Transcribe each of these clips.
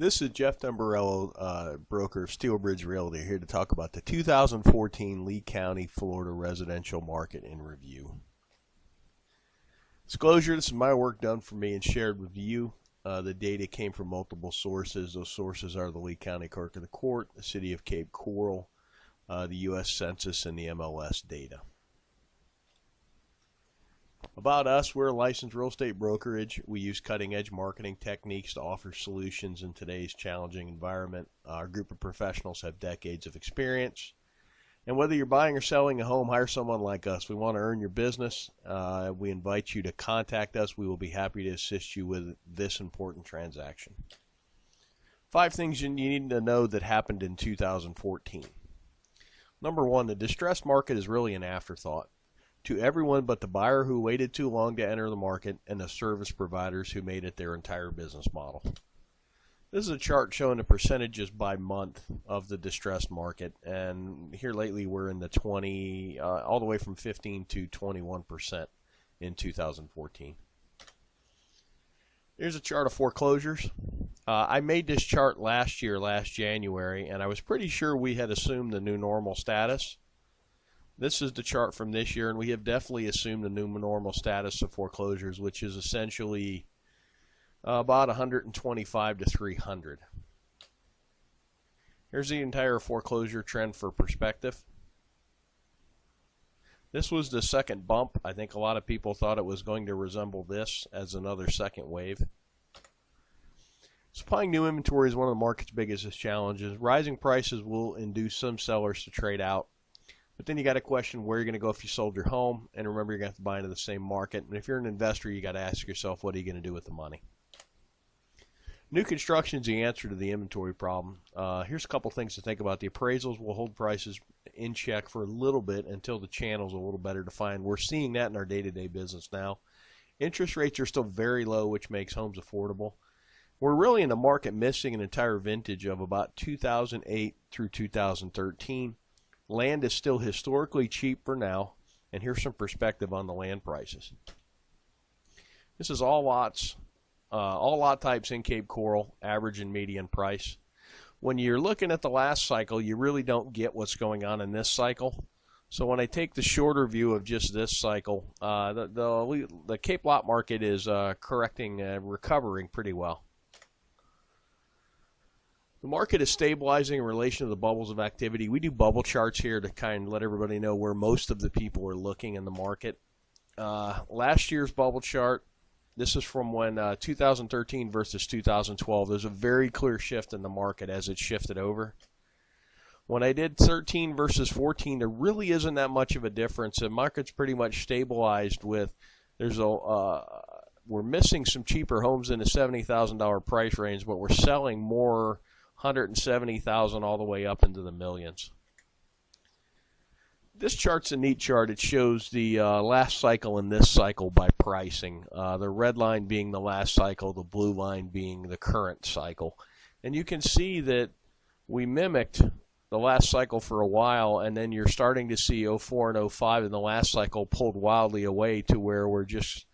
This is Jeff Dumbarello, broker of Steelbridge Realty, here to talk about the 2014 Lee County, Florida residential market in review. Disclosure, this is my work done for me and shared with you. The data came from multiple sources. Those sources are the Lee County Clerk of the Court, the City of Cape Coral, the U.S. Census, and the MLS data. About us, we're a licensed real estate brokerage. We use cutting-edge marketing techniques to offer solutions in today's challenging environment. Our group of professionals have decades of experience. And whether you're buying or selling a home, hire someone like us. We want to earn your business. We invite you to contact us. We will be happy to assist you with this important transaction. 5 things you need to know that happened in 2014. Number 1, the distressed market is really an afterthought to everyone but the buyer who waited too long to enter the market and the service providers who made it their entire business model. This is a chart showing the percentages by month of the distressed market, and here lately we're in the 20, all the way from 15 to 21% in 2014. Here's a chart of foreclosures. I made this chart last January, and I was pretty sure we had assumed the new normal status. This is the chart from this year, and we have definitely assumed the new normal status of foreclosures, which is essentially about 125 to 300. Here's the entire foreclosure trend for perspective. This was the second bump. I think a lot of people thought it was going to resemble this as another second wave. Supplying new inventory is one of the market's biggest challenges. Rising prices will induce some sellers to trade out. But then you got to question where you're going to go if you sold your home. And remember, you're going to have to buy into the same market. And if you're an investor, you got to ask yourself, what are you going to do with the money? New construction is the answer to the inventory problem. Here's a couple things to think about. The appraisals will hold prices in check for a little bit until the channel's a little better defined. We're seeing that in our day-to-day business now. Interest rates are still very low, which makes homes affordable. We're really in the market missing an entire vintage of about 2008 through 2013. Land is still historically cheap for now, and here's some perspective on the land prices. This is all lots, all lot types in Cape Coral, average and median price. When you're looking at the last cycle, you really don't get what's going on in this cycle. So when I take the shorter view of just this cycle, the Cape lot market is recovering pretty well. The market is stabilizing in relation to the bubbles of activity. We do bubble charts here to kind of let everybody know where most of the people are looking in the market. Last year's bubble chart, this is from when 2013 versus 2012. There's a very clear shift in the market as it shifted over. When I did 13 versus 14, there really isn't that much of a difference. The market's pretty much stabilized with, we're missing some cheaper homes in the $70,000 price range, but we're selling more 170,000 all the way up into the millions. This chart's a neat chart. It shows the last cycle and this cycle by pricing. The red line being the last cycle, the blue line being the current cycle. And you can see that we mimicked the last cycle for a while, and then you're starting to see 04 and 05 in the last cycle pulled wildly away to where we're just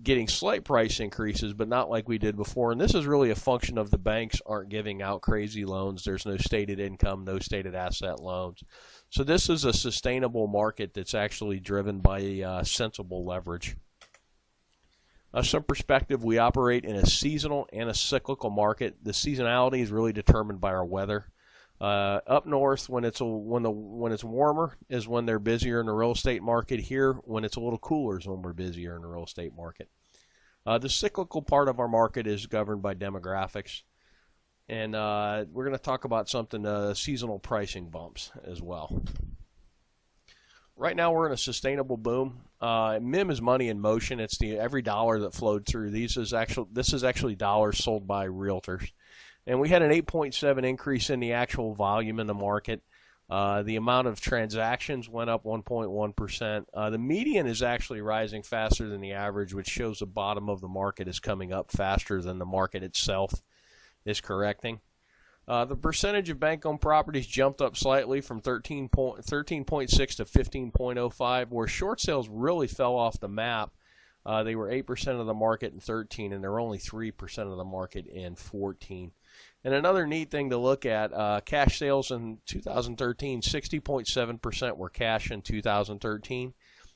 getting slight price increases, but not like we did before. And this is really a function of the banks aren't giving out crazy loans. There's no stated income, no stated asset loans. So this is a sustainable market that's actually driven by sensible leverage. Some perspective, we operate in a seasonal and a cyclical market. The seasonality is really determined by our weather. Up north, when it's warmer, is when they're busier in the real estate market. Here, when it's a little cooler, is when we're busier in the real estate market. The cyclical part of our market is governed by demographics, and we're going to talk about something, seasonal pricing bumps as well. Right now, we're in a sustainable boom. MIM is money in motion. It's every dollar that flowed through. This is actually dollars sold by realtors. And we had an 8.7 increase in the actual volume in the market. The amount of transactions went up 1.1%. The median is actually rising faster than the average, which shows the bottom of the market is coming up faster than the market itself is correcting. The percentage of bank-owned properties jumped up slightly from 13.6 to 15.05, where short sales really fell off the map. They were 8% of the market in 13, and they're only 3% of the market in 14. And another neat thing to look at, cash sales in 2013, 60.7% were cash in 2013.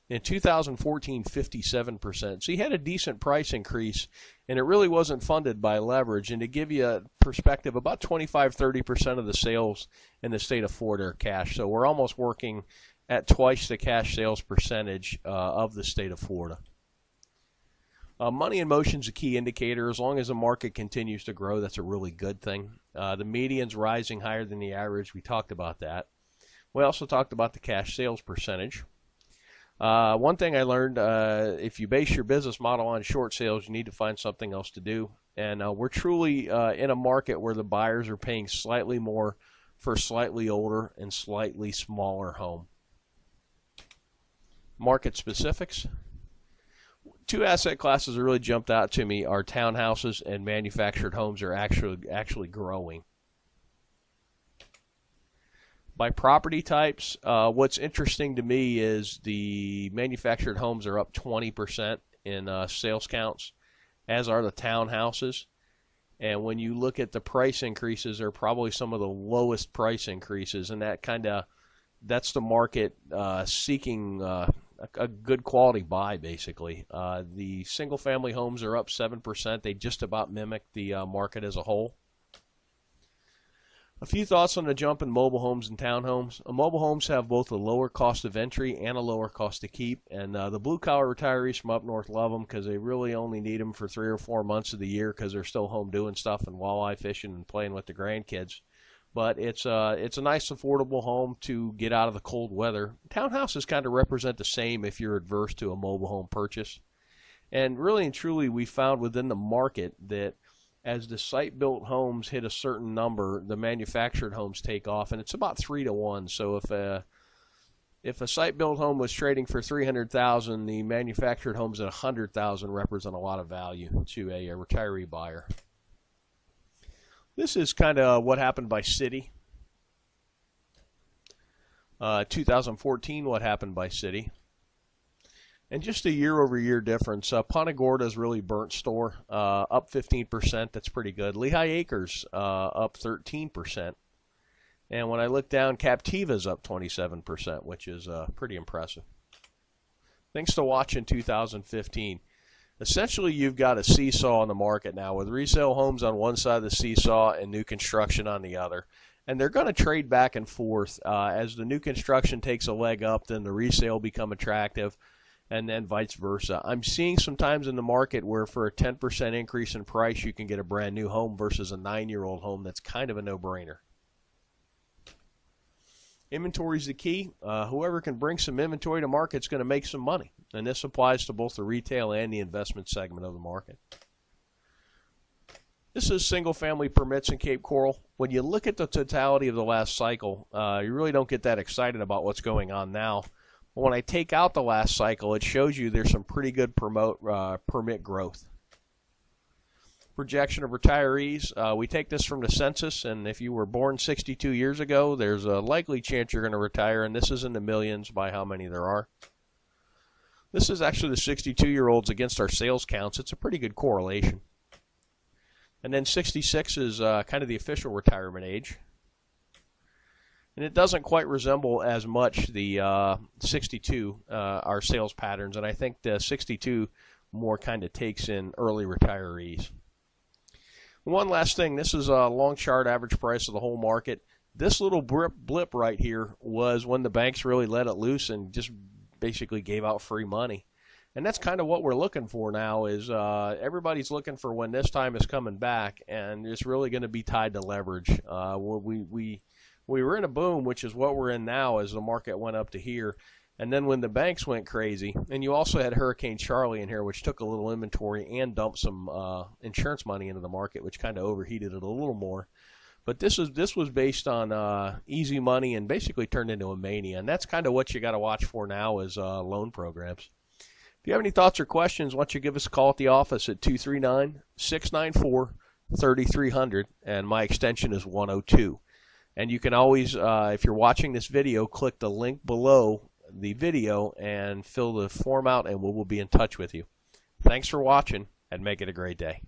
In 2014, 57%. So you had a decent price increase, and it really wasn't funded by leverage. And to give you a perspective, about 25-30% of the sales in the state of Florida are cash. So we're almost working at twice the cash sales percentage of the state of Florida. Money in motion is a key indicator. As long as the market continues to grow, that's a really good thing. The median's rising higher than the average. We talked about that. We also talked about the cash sales percentage. One thing I learned, if you base your business model on short sales, you need to find something else to do. And we're truly in a market where the buyers are paying slightly more for a slightly older and slightly smaller home. Market specifics. Two asset classes that really jumped out to me are townhouses and manufactured homes are actually growing. By property types, what's interesting to me is the manufactured homes are up 20% in sales counts, as are the townhouses. And when you look at the price increases, they're probably some of the lowest price increases, and that's the market seeking a good quality buy, basically. The single-family homes are up 7%. They just about mimic the market as a whole. A few thoughts on the jump in mobile homes and townhomes. Mobile homes have both a lower cost of entry and a lower cost to keep, and the blue-collar retirees from up north love them because they really only need them for 3 or 4 months of the year because they're still home doing stuff and walleye fishing and playing with the grandkids. But it's a nice, affordable home to get out of the cold weather. Townhouses kind of represent the same if you're adverse to a mobile home purchase. And really and truly, we found within the market that as the site-built homes hit a certain number, the manufactured homes take off, and it's about 3 to 1. So if a site-built home was trading for $300,000, the manufactured homes at $100,000 represent a lot of value to a retiree buyer. This is kind of what happened by city. 2014, what happened by city. And just a year-over-year difference. Punta Gorda's really burnt store, up 15%. That's pretty good. Lehigh Acres up 13%. And when I look down, Captiva's up 27%, which is pretty impressive. Things to watch in 2015. Essentially, you've got a seesaw in the market now with resale homes on one side of the seesaw and new construction on the other. And they're going to trade back and forth. As the new construction takes a leg up, then the resale become attractive, and then vice versa. I'm seeing sometimes in the market where for a 10% increase in price, you can get a brand new home versus a 9-year-old home. That's kind of a no-brainer. Inventory is the key. Whoever can bring some inventory to market is going to make some money. And this applies to both the retail and the investment segment of the market. This is single-family permits in Cape Coral. When you look at the totality of the last cycle, you really don't get that excited about what's going on now. But when I take out the last cycle, it shows you there's some pretty good permit growth. Projection of retirees. We take this from the census, and if you were born 62 years ago, there's a likely chance you're going to retire, and this is in the millions by how many there are. This is actually the 62-year-olds against our sales counts. It's a pretty good correlation. And then 66 is kind of the official retirement age. And it doesn't quite resemble as much the 62, our sales patterns, and I think the 62 more kind of takes in early retirees. One last thing, this is a long chart average price of the whole market. This little blip right here was when the banks really let it loose and just basically gave out free money. And that's kind of what we're looking for now is everybody's looking for when this time is coming back, and it's really going to be tied to leverage. We were in a boom, which is what we're in now as the market went up to here. And then when the banks went crazy, and you also had Hurricane Charlie in here, which took a little inventory and dumped some insurance money into the market, which kind of overheated it a little more. But this was based on easy money and basically turned into a mania. And that's kind of what you got to watch for now is loan programs. If you have any thoughts or questions, why don't you give us a call at the office at 239-694-3300, and my extension is 102. And you can always, if you're watching this video, click the link below the video and fill the form out, and we will be in touch with you. Thanks for watching, and make it a great day.